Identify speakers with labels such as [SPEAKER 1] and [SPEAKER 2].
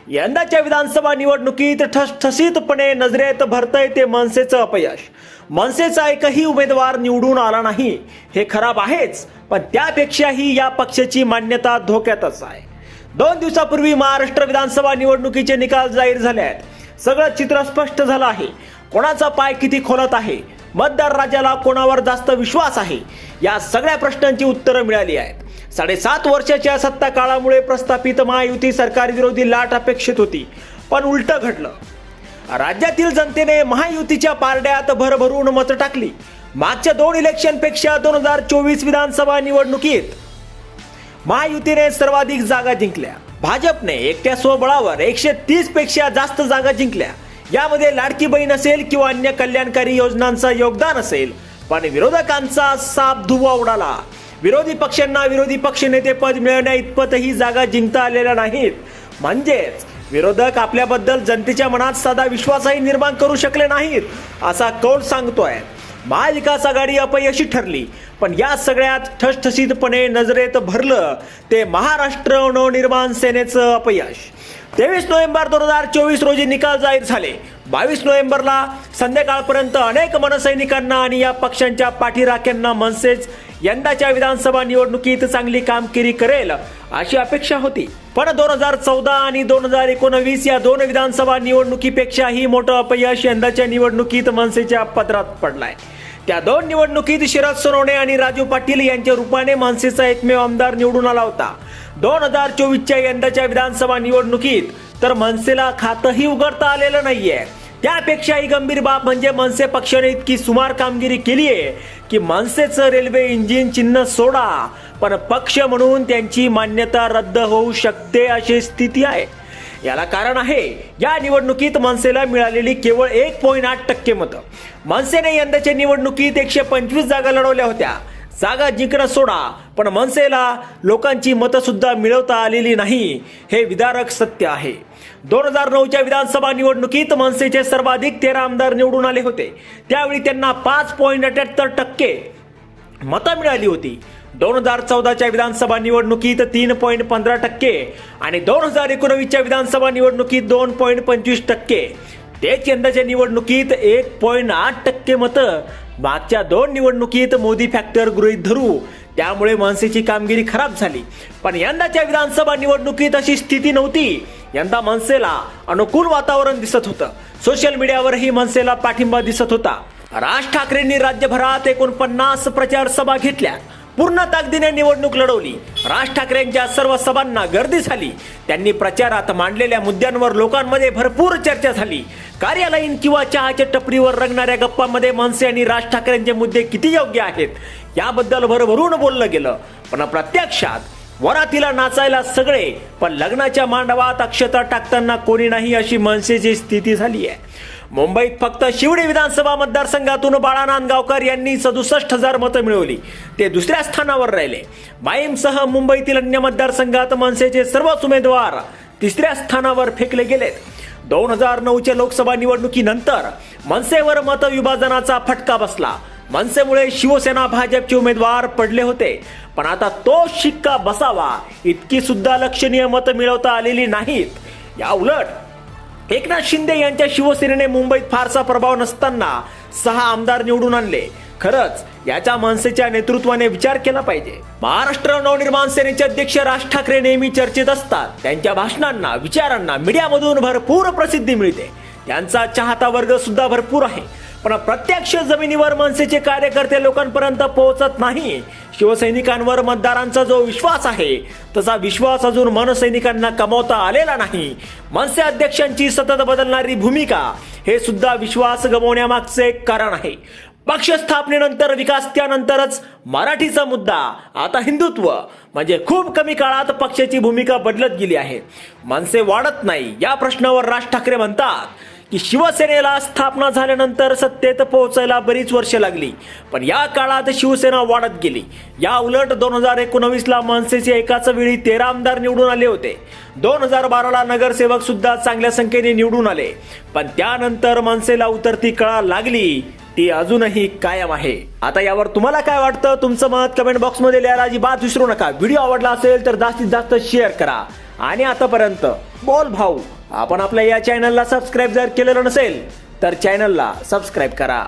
[SPEAKER 1] यंदाच्या विधानसभा निवडणुकीत ठसठसीतपणे नजरेत भरतंय ते मनसेचं अपयश. मनसेचा एकही उमेदवार निवडून आला नाही हे खराब आहेच, पण त्यापेक्षाही या पक्षाची मान्यता धोक्यातच आहे. 2 दिवसापूर्वी महाराष्ट्र विधानसभा निवडणुकीचे निकाल जाहीर झाले आहेत. सगळं चित्र स्पष्ट झालं आहे. कोणाचा पाय किती खोलत आहे, मतदार राजाला कोणावर जास्त विश्वास आहे, या सगळ्या प्रश्नांची उत्तरं मिळाली आहेत. 7.5 वर्षाच्या सत्ता काळामुळे प्रस्थापित महायुती सरकार विरोधी लाट अपेक्षित होती, पण उलट घडलं. राज्यातील जनतेने महायुतीच्या पारड्यात भरभरून मतं टाकली. मागच्या 2 इलेक्शनपेक्षा 2024 विधानसभा निवडणुकीत महायुतीने सर्वाधिक जागा जिंकल्या. भाजपने एकट्या स्वबळावर 130 पेक्षा जास्त जागा जिंकल्या. यामध्ये लाडकी बहीण असेल किंवा अन्य कल्याणकारी योजनांचं योगदान असेल, पण विरोधकांचा साप धुव्वा उडाला. विरोधी पक्षांना विरोधी पक्षनेते पद मिळवण्या इतपतही जागा जिंकता आलेल्या नाहीत. म्हणजेच विरोधक आपल्याबद्दल जनतेच्या मनात साधा विश्वासही निर्माण करू शकले नाहीत, असा कौल सांगतोय. महाविकास आघाडी अपयशी ठरली, पण या सगळ्यात ठसठसीतपणे नजरेत भरलं ते महाराष्ट्र नवनिर्माण सेनेचं अपयश. 23 नोव्हेंबर 2024 रोजी निकाल जाहीर झाले. 22 नोव्हेंबरला संध्याकाळपर्यंत अनेक मनसैनिकांना आणि या पक्षांच्या पाठीराख्यांना मनसेच यंदाच्या विधानसभा निवडणुकीत चांगली कामगिरी करेल अशी अपेक्षा होती. पण 2014 आणि 2019 या 2 विधानसभा निवडणुकीपेक्षाही मोठं अपयश यंदाच्या निवडणुकीत मनसेच्या पदरात पडलाय. त्या 2 निवडणुकीत शरद सोनवणे आणि राजू पाटील यांच्या रूपाने मनसेचा एकमेव आमदार निवडून आला होता. 2024च्या यंदाच्या विधानसभा निवडणुकीत तर मनसेला खातंही उघडता आलेलं नाहीये. त्यापेक्षाही गंभीर बाब म्हणजे मनसे पक्षाने इतकी सुमार कामगिरी केली आहे की मनसेचं रेल्वे इंजिन चिन्ह सोडा, पण पक्ष म्हणून त्यांची मान्यता रद्द होऊ शकते अशी स्थिती आहे. याला कारण आहे या निवडणुकीत मनसेला मिळालेली केवळ 1.8% मतं. मनसेने यंदाच्या निवडणुकीत 125 जागा लढवल्या होत्या. जागा जिंकणं सोडा, पण मनसेला लोकांची मतं सुद्धा मिळवता आलेली नाही, हे विदारक सत्य आहे. 2009च्या विधानसभा निवडणुकीत मनसेचे सर्वाधिक 13 आमदार निवडून आले होते. त्यावेळी त्यांना 5.78% मतं मिळाली होती. 2014च्या विधानसभा निवडणुकीत 3.15% आणि 2019च्या विधानसभा निवडणुकीत 2.25%. तेच यंदाच्या निवडणुकीत 1.8% मतं. मागच्या 2 निवडणुकीत मोदी फॅक्टर गृहीत धरू, त्यामुळे मनसेची कामगिरी खराब झाली. पण यंदाच्या विधानसभा निवडणुकीत अशी स्थिती नव्हती. यंदा मनसेला अनुकूल वातावरण दिसत होतं. सोशल मीडियावरही मनसेला पाठिंबा दिसत होता. राज ठाकरेंनी राज्यभरात 49 प्रचार सभा घेतल्या. पूर्ण ताकदीने निवडणूक लढवली. राज ठाकरेंच्या सर्व सभांना गर्दी झाली. त्यांनी प्रचारात मांडलेल्या मुद्द्यांवर लोकांमध्ये भरपूर चर्चा झाली. कार्यालयीन किंवा चहाच्या टपरीवर रंगणाऱ्या गप्पांमध्ये मनसे आणि राज ठाकरेंचे मुद्दे किती योग्य आहेत याबद्दल भरभरून बोललं गेलं. पण प्रत्यक्षात वरातीला नाचायला सगळे, पण लग्नाच्या मांडवात अक्षता टाकताना कोणी नाही अशी मनसेची स्थिती झाली आहे. मुंबईत फक्त शिवडी विधानसभा मतदारसंघातून बाळा नांदगावकर यांनी 67,000 मतं मिळवली. ते 2ऱ्या स्थानावर राहिले. माईमसह मुंबईतील अन्य मतदारसंघात मनसेचे सर्वच उमेदवार 3ऱ्या स्थानावर फेकले गेलेत. 2009च्या लोकसभा निवडणुकीनंतर मनसेवर मतविभाजनाचा फटका बसला. मनसेमुळे शिवसेना भाजपचे उमेदवार पडले होते, पण आता तो शिक्का बसावा इतकी सुद्धा लक्षणीय मतं मिळवता आलेली नाहीत. या उलट एकनाथ शिंदे यांच्या शिवसेनेने मुंबईत फारसा प्रभाव नसताना 6 आमदार निवडून आणले. खरंच याचा मनसेच्या नेतृत्वाने विचार केला पाहिजे. महाराष्ट्र नवनिर्माण सेनेचे अध्यक्ष राज ठाकरे नेहमी चर्चेत असतात. त्यांच्या भाषणांना, विचारांना मीडियामधून भरपूर प्रसिद्धी मिळते. त्यांचा चाहता वर्ग सुद्धा भरपूर आहे, पण प्रत्यक्ष जमिनीवर मनसेचे कार्यकर्ते लोकांपर्यंत पोहोचत नाही. शिवसैनिकांवर मतदारांचा जो विश्वास आहे तसा विश्वास अजून मनसैनिकांना कमावता आलेला नाही. मनसे अध्यक्षांची सतत बदलणारी भूमिका हे सुद्धा विश्वास गमावण्यामागचे एक कारण आहे. पक्ष स्थापनेनंतर विकास, त्यानंतरच मराठीचा मुद्दा, आता हिंदुत्व, म्हणजे खूप कमी काळात पक्षाची भूमिका बदलत गेली आहे. मनसे वाढत नाही या प्रश्नावर राज ठाकरे म्हणतात की शिवसेनेला स्थापना झाल्यानंतर सत्तेत पोहोचायला बरीच वर्षे लागली, पण या काळात शिवसेना वाढत गेली. या उलट 2019ला मनसेचे एकाच वेळी 13 आमदार निवडून आले होते. 2012ला नगरसेवक सुद्धा चांगल्या संख्येने निवडून आले, पण त्यानंतर मनसेला उतरती कळा लागली, ती अजूनही कायम आहे. आता यावर तुम्हाला काय वाटतं? तुमचं मत कमेंट बॉक्समध्ये लिहायला अजिबात विसरू नका. व्हिडिओ आवडला असेल तर जास्तीत जास्त शेअर करा. आणि आतापर्यंत बोल भाऊ. आपण आपल्या या चॅनलला सबस्क्राईब जर केलेलं नसेल तर चॅनलला सबस्क्राईब करा.